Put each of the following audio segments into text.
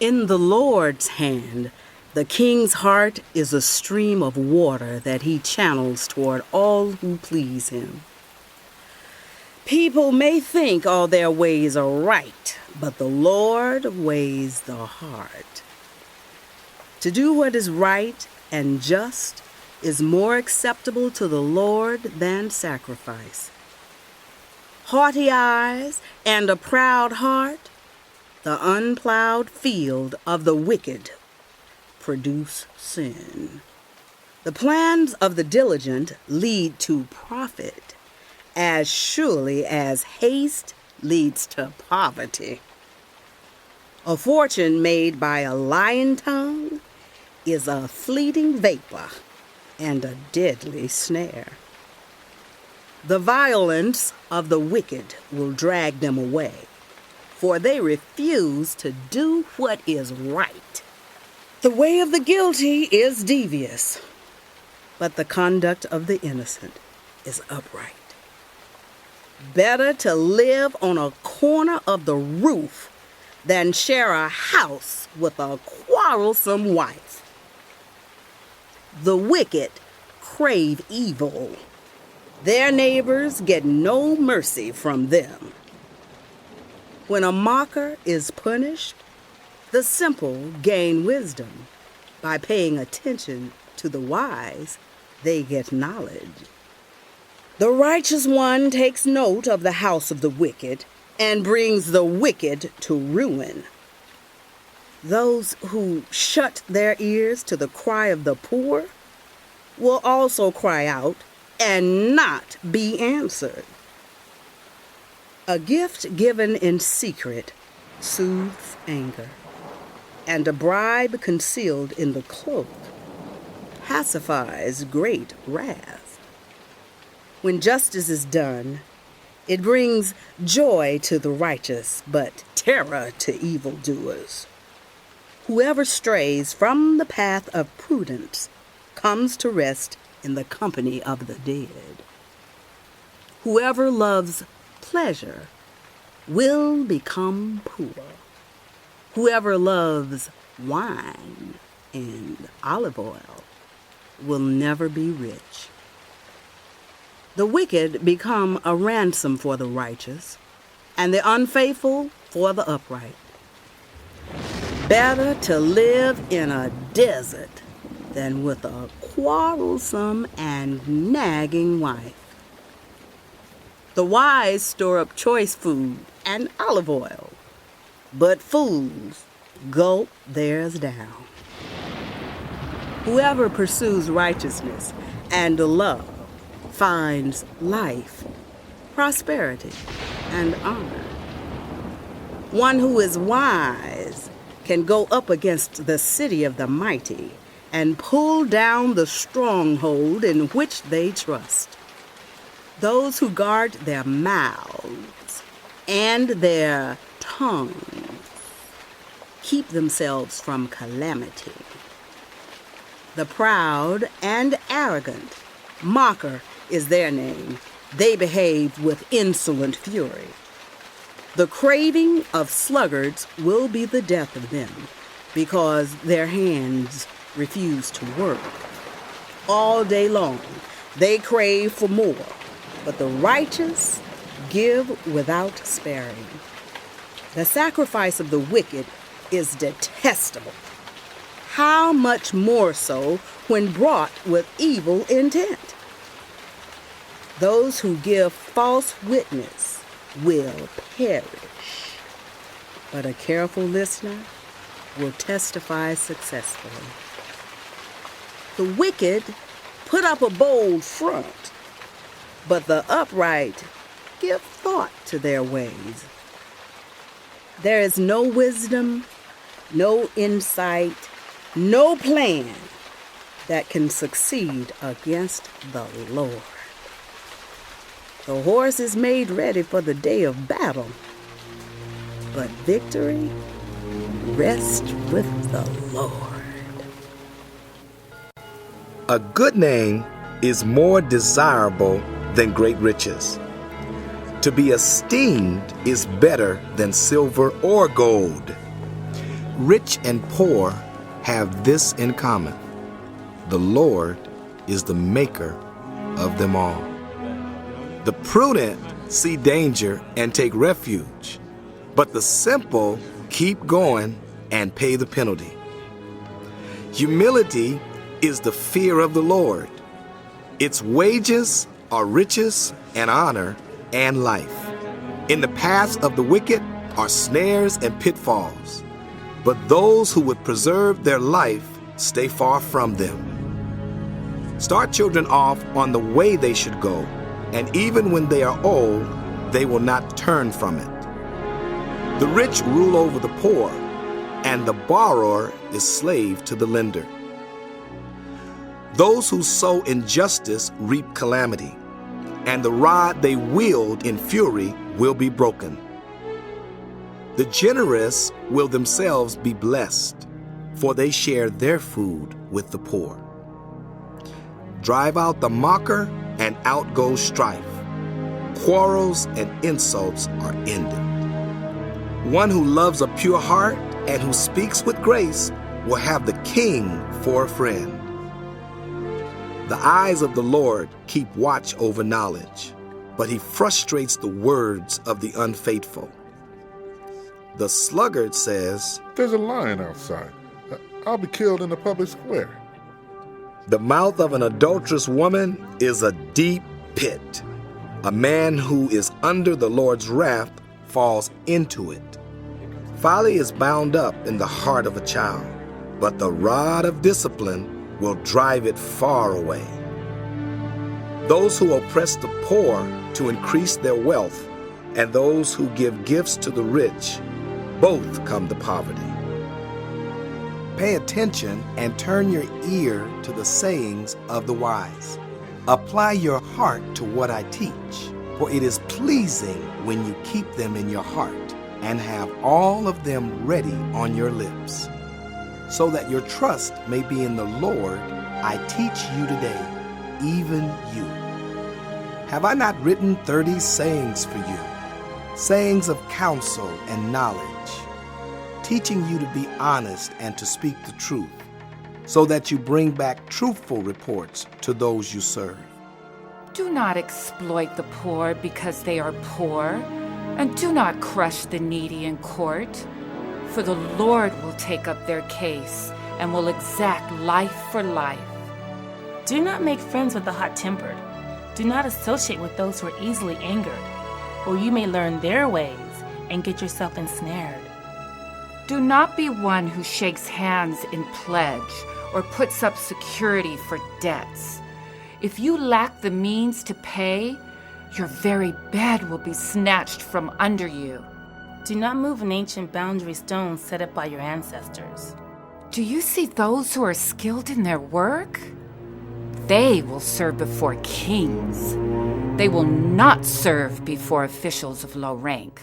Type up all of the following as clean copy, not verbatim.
In the Lord's hand, the king's heart is a stream of water that he channels toward all who please him. People may think all their ways are right, but the Lord weighs the heart. To do what is right and just is more acceptable to the Lord than sacrifice. Haughty eyes and a proud heart, the unplowed field of the wicked, produce sin. The plans of the diligent lead to profit, as surely as haste leads to poverty. A fortune made by a lying tongue is a fleeting vapor and a deadly snare. The violence of the wicked will drag them away, for they refuse to do what is right. The way of the guilty is devious, but the conduct of the innocent is upright. Better to live on a corner of the roof than share a house with a quarrelsome wife. The wicked crave evil. Their neighbors get no mercy from them. When a mocker is punished, the simple gain wisdom. By paying attention to the wise, they get knowledge. The righteous one takes note of the house of the wicked and brings the wicked to ruin. Those who shut their ears to the cry of the poor will also cry out and not be answered. A gift given in secret soothes anger, and a bribe concealed in the cloak pacifies great wrath. When justice is done, it brings joy to the righteous, but terror to evildoers. Whoever strays from the path of prudence comes to rest in the company of the dead. Whoever loves pleasure will become poor. Whoever loves wine and olive oil will never be rich. The wicked become a ransom for the righteous, and the unfaithful for the upright. Better to live in a desert than with a quarrelsome and nagging wife. The wise store up choice food and olive oil, but fools gulp theirs down. Whoever pursues righteousness and love finds life, prosperity, and honor. One who is wise can go up against the city of the mighty and pull down the stronghold in which they trust. Those who guard their mouths and their tongues keep themselves from calamity. The proud and arrogant, mocker is their name. They behave with insolent fury. The craving of sluggards will be the death of them, because their hands refuse to work. All day long they crave for more, but the righteous give without sparing. The sacrifice of the wicked is detestable. How much more so when brought with evil intent? Those who give false witness will perish, but a careful listener will testify successfully. The wicked put up a bold front, but the upright give thought to their ways. There is no wisdom, no insight, no plan that can succeed against the Lord. The horse is made ready for the day of battle, but victory rests with the Lord. A good name is more desirable than great riches. To be esteemed is better than silver or gold. rich and poor have this in common: the Lord is the maker of them all. The prudent see danger and take refuge, but the simple keep going and pay the penalty. Humility is the fear of the Lord. Its wages are riches and honor and life. In the paths of the wicked are snares and pitfalls, but those who would preserve their life stay far from them. Start children off on the way they should go, and even when they are old, they will not turn from it. The rich rule over the poor, and the borrower is slave to the lender. Those who sow injustice reap calamity, and the rod they wield in fury will be broken. The generous will themselves be blessed, for they share their food with the poor. Drive out the mocker, and out goes strife. Quarrels and insults are ended. One who loves a pure heart and who speaks with grace will have the king for a friend. The eyes of the Lord keep watch over knowledge, but he frustrates the words of the unfaithful. The sluggard says, "There's a lion outside. I'll be killed in the public square." The mouth of an adulterous woman is a deep pit. A man who is under the Lord's wrath falls into it. Folly is bound up in the heart of a child, but the rod of discipline will drive it far away. Those who oppress the poor to increase their wealth, and those who give gifts to the rich, both come to poverty. Pay attention and turn your ear to the sayings of the wise. Apply your heart to what I teach, for it is pleasing when you keep them in your heart and have all of them ready on your lips. So that your trust may be in the Lord, I teach you today, even you. Have I not written 30 sayings for you, sayings of counsel and knowledge, teaching you to be honest and to speak the truth, so that you bring back truthful reports to those you serve? Do not exploit the poor because they are poor, and do not crush the needy in court, for the Lord will take up their case and will exact life for life. Do not make friends with the hot-tempered. Do not associate with those who are easily angered, or you may learn their ways and get yourself ensnared. Do not be one who shakes hands in pledge or puts up security for debts. If you lack the means to pay, your very bed will be snatched from under you. Do not move an ancient boundary stone set up by your ancestors. Do you see those who are skilled in their work? They will serve before kings. They will not serve before officials of low rank.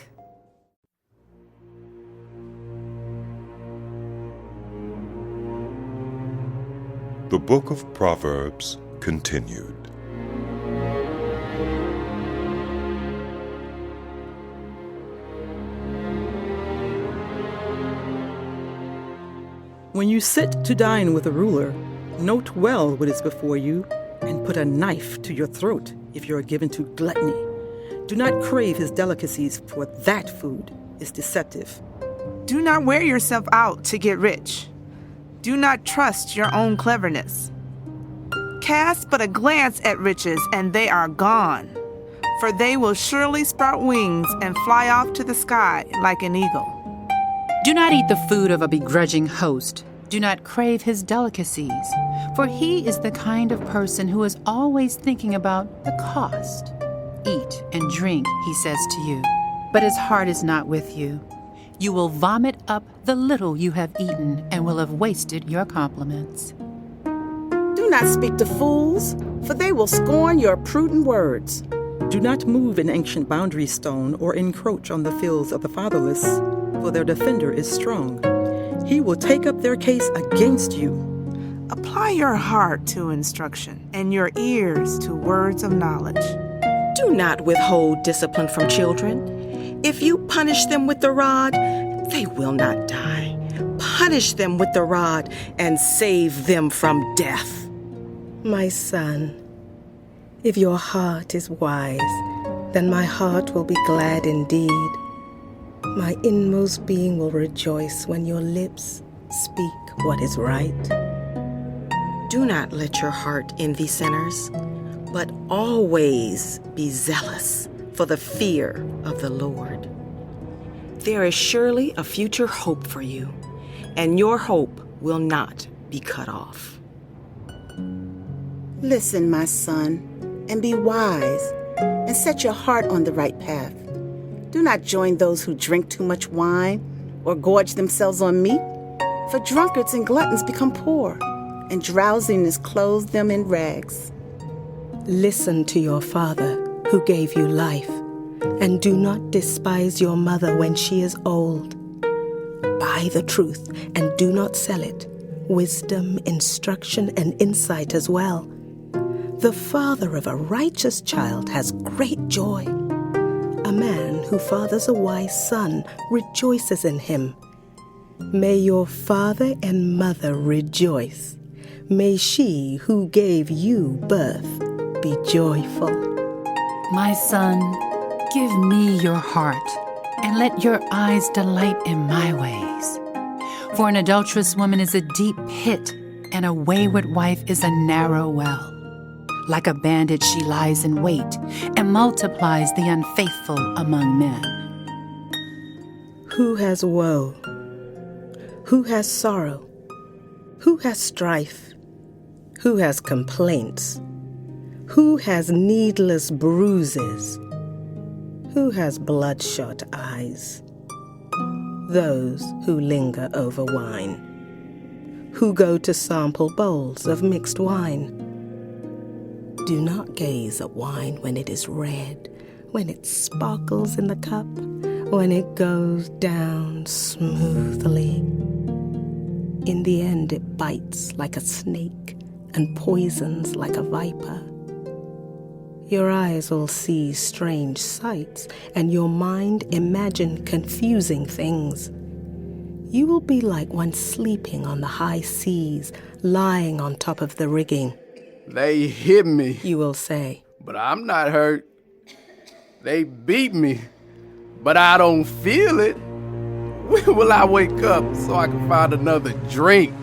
The Book of Proverbs continued. When you sit to dine with a ruler, note well what is before you, and put a knife to your throat if you are given to gluttony. Do not crave his delicacies, for that food is deceptive. Do not wear yourself out to get rich. Do not trust your own cleverness. Cast but a glance at riches, and they are gone, for they will surely sprout wings and fly off to the sky like an eagle. Do not eat the food of a begrudging host. Do not crave his delicacies, for he is the kind of person who is always thinking about the cost. Eat and drink, he says to you, but his heart is not with you. You will vomit up the little you have eaten and will have wasted your compliments. Do not speak to fools, for they will scorn your prudent words. Do not move an ancient boundary stone or encroach on the fields of the fatherless, for their defender is strong. He will take up their case against you. Apply your heart to instruction and your ears to words of knowledge. Do not withhold discipline from children. If you punish them with the rod, they will not die. punish them with the rod and save them from death. My son, if your heart is wise, then my heart will be glad indeed. My inmost being will rejoice when your lips speak what is right. Do not let your heart envy sinners, but always be zealous for the fear of the Lord. There is surely a future hope for you, and your hope will not be cut off. Listen, my son, and be wise, and set your heart on the right path. Do not join those who drink too much wine or gorge themselves on meat, for drunkards and gluttons become poor, and drowsiness clothes them in rags. Listen to your father, who gave you life, and do not despise your mother when she is old. Buy the truth and do not sell it, wisdom, instruction, and insight as well. The father of a righteous child has great joy. A man who fathers a wise son rejoices in him. May your father and mother rejoice. May she who gave you birth be joyful. My son, give me your heart, and let your eyes delight in my ways. For an adulterous woman is a deep pit, and a wayward wife is a narrow well. Like a bandit she lies in wait, and multiplies the unfaithful among men. Who has woe? Who has sorrow? Who has strife? Who has complaints? Who has needless bruises? Who has bloodshot eyes? Those who linger over wine, who go to sample bowls of mixed wine. Do not gaze at wine when it is red, when it sparkles in the cup, when it goes down smoothly. In the end, it bites like a snake and poisons like a viper. Your eyes will see strange sights, and your mind imagine confusing things. You will be like one sleeping on the high seas, lying on top of the rigging. They hit me, you will say, but I'm not hurt. They beat me, but I don't feel it. When will I wake up so I can find another drink?